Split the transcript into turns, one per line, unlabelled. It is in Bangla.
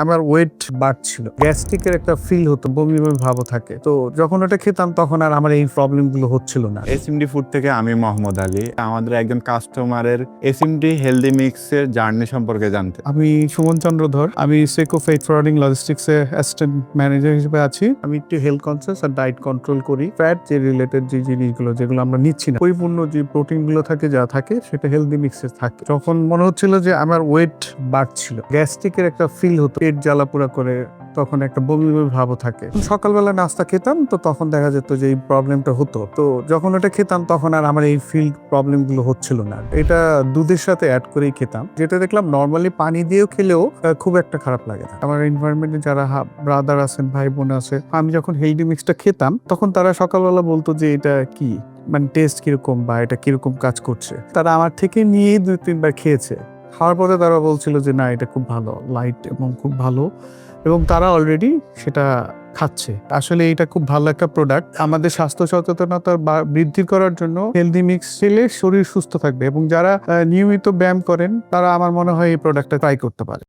আমার ওয়েট বাড়ছিল, গ্যাস্ট্রিকের একটা ফিল হতো, বমি বমি ভাবও থাকে। তো যখন ওটা খেতাম তখন আর আমার এই প্রবলেম গুলো হচ্ছিল না।
এসএমডি ফুড থেকে আমি মোহাম্মদ আলী। আমাদের একজন কাস্টমারের এসএমডি হেলদি মিক্সের জার্নি সম্পর্কে জানতে।
আমি সুমন চন্দ্র ধর, আমি সেকো ফ্রেট ফরওয়ার্ডিং লজিস্টিক্স এর অ্যাসিস্ট্যান্ট ম্যানেজার হিসেবে আছি। আমি একটু হেলথ কনসিয়াস আর ডায়েট কন্ট্রোল করি। ফ্যাট যে রিলেটেড যে জিনিসগুলো যেগুলো আমরা নিচ্ছি না, পরিপূর্ণ যে প্রোটিন গুলো থাকে যা থাকে সেটা হেলদি মিক্সে থাকে। যখন মনে হচ্ছিল যে আমার ওয়েট বাড়ছিল, গ্যাস্ট্রিকের একটা ফিল হতো, পেট জ্বালাপোড়া করে, তখন একটা বমি বমি ভাবও থাকে। সকালবেলা নাস্তা খেতাম তো তখন দেখা যেত যে এই প্রবলেমটা হতো। তো যখন ওটা খেতাম তখন আর আমার এই ফিল প্রবলেম গুলো হচ্ছিল না। এটা দুধের সাথে অ্যাড করেই খেতাম, যেটা দেখলাম নর্মালি পানি দিয়েও খেলেও খুব একটা খারাপ লাগে না। আমার এনভায়রনমেন্টে যারা ব্রাদার আছেন, ভাই বোন আছে, আমি যখন হেলদি মিক্সটা খেতাম তখন তারা সকালবেলা বলতো যে এটা কি, মানে টেস্ট কিরকম বা এটা কিরকম কাজ করছে। তারা আমার থেকে নিয়েই 2-3 বার খেয়েছে। খাওয়ার পরে তারা বলছিল যে না, এটা খুব ভালো, লাইট এবং খুব ভালো, এবং তারা অলরেডি সেটা খাচ্ছে। আসলে এটা খুব ভালো একটা প্রোডাক্ট। আমাদের স্বাস্থ্য সচেতনতা বৃদ্ধি করার জন্য হেলদি মিক্স খেলে শরীর সুস্থ থাকবে, এবং যারা নিয়মিত ব্যায়াম করেন তারা আমার মনে হয় এই প্রোডাক্টটা ট্রাই করতে পারে।